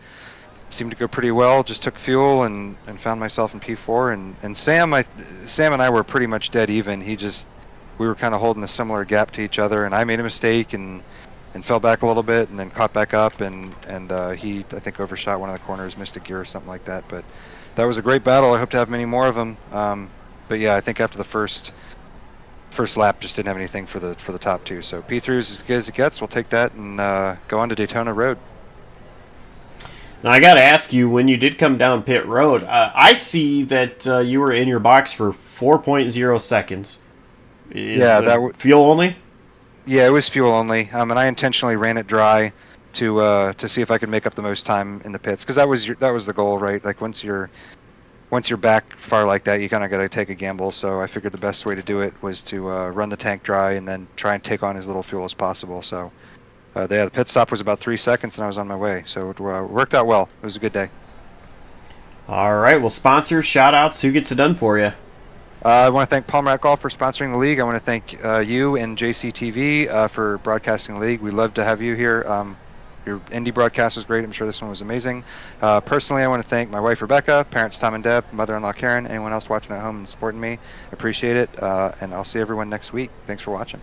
seemed to go pretty well. Just took fuel and found myself in P4. And Sam and I were pretty much dead even. We were kind of holding a similar gap to each other, and I made a mistake and fell back a little bit, and then caught back up, and he, I think, overshot one of the corners, missed a gear or something like that. But that was a great battle. I hope to have many more of them. But yeah, I think after the first lap, just didn't have anything for the top 2. So P3 is as good as it gets. We'll take that and go on to Daytona Road. Now, I got to ask you, when you did come down pit road, I see that you were in your box for 4.0 seconds. Is Yeah, fuel only? yeah, it was fuel only. And I intentionally ran it dry to see if I could make up the most time in the pits, because that was the goal, right? Like once you're back far like that, you kind of got to take a gamble. So I figured the best way to do it was to run the tank dry and then try and take on as little fuel as possible. So the pit stop was about 3 seconds, and I was on my way. So it worked out well. It was a good day. All right. Well, sponsors, shout outs. Who gets it done for you? I want to thank Palmer Golf for sponsoring the league. I want to thank you and JCTV for broadcasting the league. We love to have you here. Your indie broadcast was great. I'm sure this one was amazing. Personally, I want to thank my wife, Rebecca, parents, Tom and Deb, mother-in-law, Karen, anyone else watching at home and supporting me. Appreciate it. And I'll see everyone next week. Thanks for watching.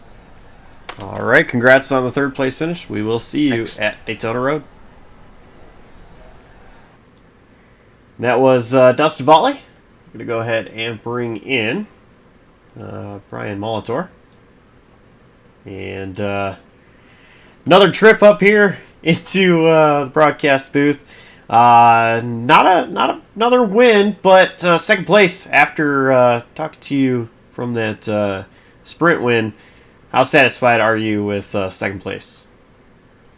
All right. Congrats on the third place finish. We will see you Thanks. at Daytona Road. That was Dustin Botley. I'm going to go ahead and bring in Brian Molitor. And another trip up here into the broadcast booth. Not another win, but second place after talking to you from that sprint win. How satisfied are you with second place?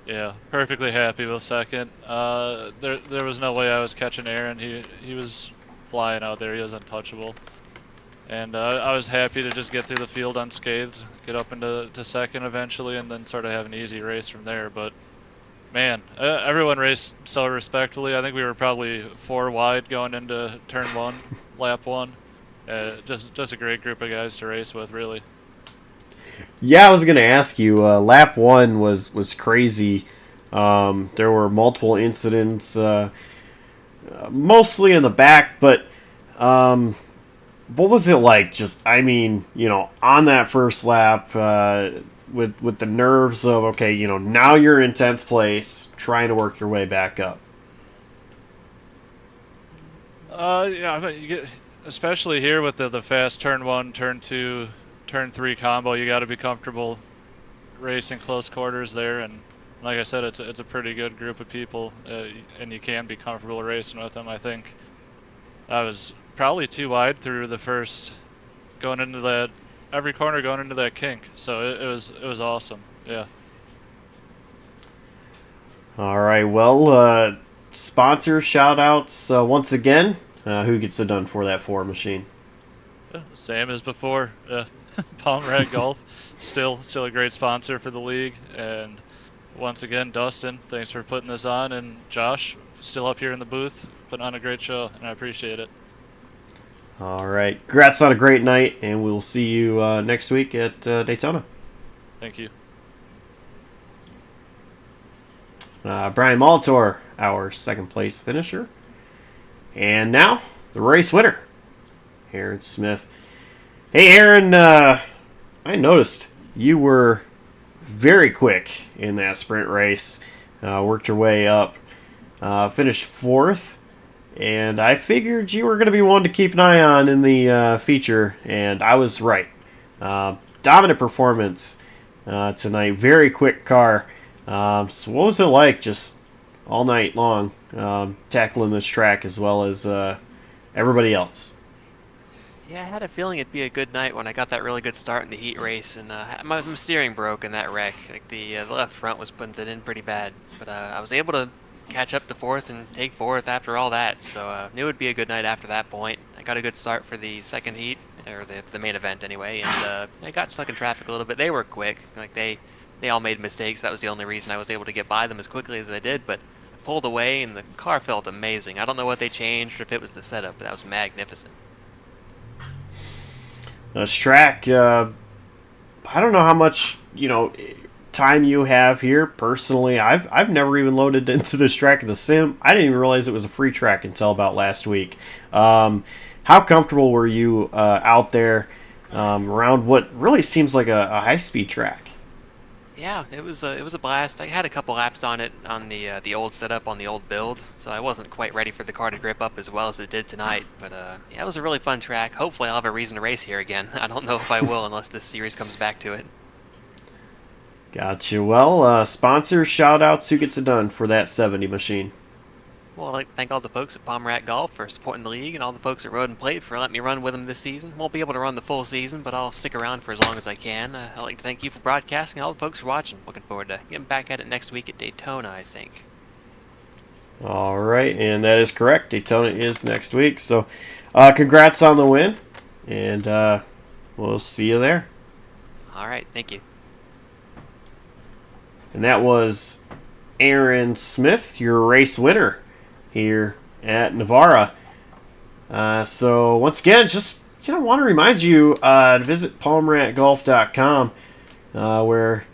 Yeah, perfectly happy with second. There was no way I was catching Aaron. He was flying out there. He was untouchable. And I was happy to just get through the field unscathed, get up into second eventually, and then sort of have an easy race from there. But man, everyone raced so respectfully. I think we were probably 4 wide going into turn 1, lap 1. Just a great group of guys to race with, really. Yeah, I was going to ask you. Lap 1 was crazy. There were multiple incidents, mostly in the back, but what was it like? Just, I mean, on that first lap, with the nerves of, okay, now you're in 10th place, trying to work your way back up. Yeah, I mean, you get, especially here with the fast turn 1, turn 2, turn 3 combo, you got to be comfortable racing close quarters there. And like I said, it's a pretty good group of people, and you can be comfortable racing with them. I think I was probably too wide through the first, going into that every corner going into that kink. So it was awesome. Yeah. All right, well, sponsor shout outs once again. Who gets it done for that Ford machine? Same as before. Palmer Golf, still a great sponsor for the league. And once again, Dustin, thanks for putting this on, and Josh, still up here in the booth, putting on a great show, and I appreciate it. All right, congrats on a great night, and we'll see you next week at Daytona. Thank you. Brian Molitor, our second place finisher. And now, the race winner, Aaron Smith. Hey, Aaron, I noticed you were very quick in that sprint race. Worked your way up, finished 4th, and I figured you were going to be one to keep an eye on in the feature, and I was right. Dominant performance tonight, very quick car. So what was it like just all night long tackling this track as well as everybody else? Yeah, I had a feeling it'd be a good night when I got that really good start in the heat race, and my steering broke in that wreck. Like the left front was putting it in pretty bad, but I was able to catch up to 4th and take 4th after all that. So knew it'd be a good night after that point. I got a good start for the second heat, or the main event anyway, and I got stuck in traffic a little bit. They were quick, like they all made mistakes. That was the only reason I was able to get by them as quickly as I did. But I pulled away, and the car felt amazing. I don't know what they changed or if it was the setup, but that was magnificent. This track, I don't know how much time you have here. Personally, I've never even loaded into this track in the sim. I didn't even realize it was a free track until about last week. How comfortable were you out there around what really seems like a high-speed track? Yeah, it was a blast. I had a couple laps on it on the old setup on the old build, so I wasn't quite ready for the car to grip up as well as it did tonight. But yeah, it was a really fun track. Hopefully, I'll have a reason to race here again. I don't know if I will unless this series comes back to it. Gotcha. Well, sponsors, shout outs, who gets it done for that 70 machine? Well, I'd like to thank all the folks at Pomrat Golf for supporting the league, and all the folks at Road and Plate for letting me run with them this season. Won't be able to run the full season, but I'll stick around for as long as I can. I'd like to thank you for broadcasting and all the folks for watching. Looking forward to getting back at it next week at Daytona, I think. All right, and that is correct. Daytona is next week. So congrats on the win, and we'll see you there. All right, thank you. And that was Aaron Smith, your race winner here at Navarra. So once again, just want to remind you to visit palmratgolf.com, where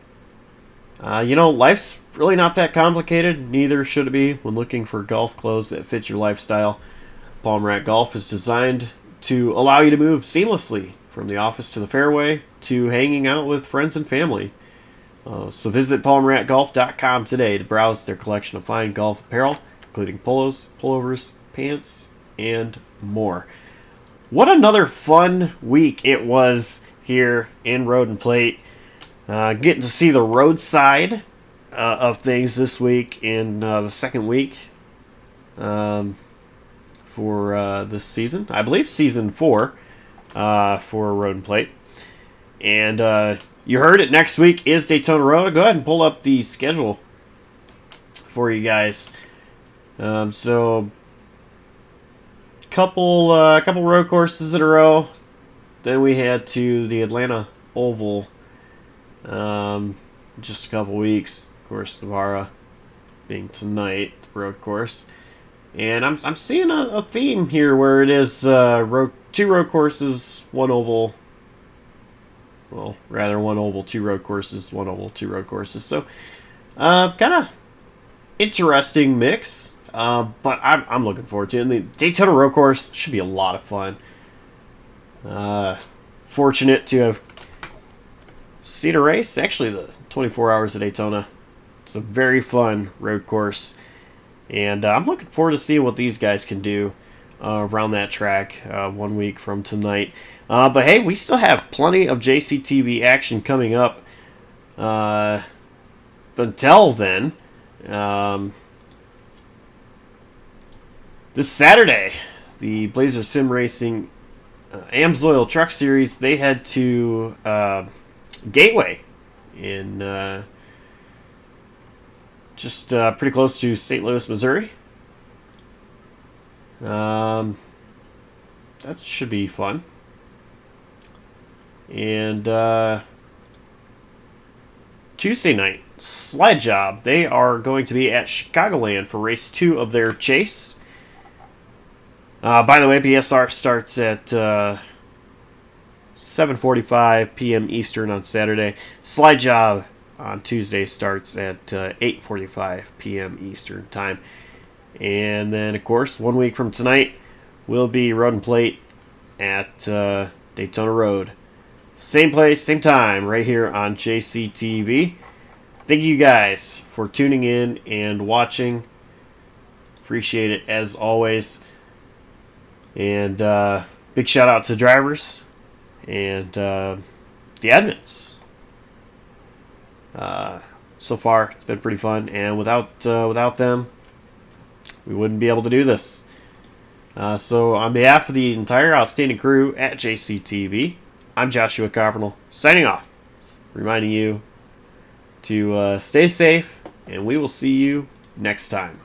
life's really not that complicated. Neither should it be when looking for golf clothes that fit your lifestyle. Palmrat Golf is designed to allow you to move seamlessly from the office to the fairway to hanging out with friends and family. So visit palmratgolf.com today to browse their collection of fine golf apparel, including polos, pullovers, pants, and more. What another fun week it was here in Road and Plate. Getting to see the roadside of things this week in the second week for this season. I believe season 4 for Road and Plate. And you heard it, next week is Daytona Road. Go ahead and pull up the schedule for you guys. So couple road courses in a row. Then we head to the Atlanta Oval. Just a couple weeks. Of course, Navarra being tonight, the road course. And I'm seeing a theme here where it is 2 road courses, 1 oval. Well, rather 1 oval, 2 road courses, 1 oval, 2 road courses. So, kind of interesting mix. But I'm looking forward to it. And the Daytona road course should be a lot of fun. Fortunate to have seen a race. Actually, the 24 Hours of Daytona. It's a very fun road course. And I'm looking forward to seeing what these guys can do around that track 1 week from tonight. But hey, we still have plenty of JCTV action coming up. But until then, this Saturday, the Blazer Sim Racing Amsoil Truck Series, they head to Gateway in just pretty close to St. Louis, Missouri. That should be fun. And Tuesday night, Sled Job. They are going to be at Chicagoland for race 2 of their chase. By the way, BSR starts at 7:45 p.m. Eastern on Saturday. Slide Job on Tuesday starts at 8:45 p.m. Eastern time. And then, of course, 1 week from tonight will be Road and Plate at Daytona Road. Same place, same time, right here on JCTV. Thank you guys for tuning in and watching. Appreciate it as always. And big shout out to drivers and the admins. So far, it's been pretty fun, and without them, we wouldn't be able to do this. So on behalf of the entire outstanding crew at JCTV, I'm Joshua Carpenter, signing off, reminding you to stay safe, and we will see you next time.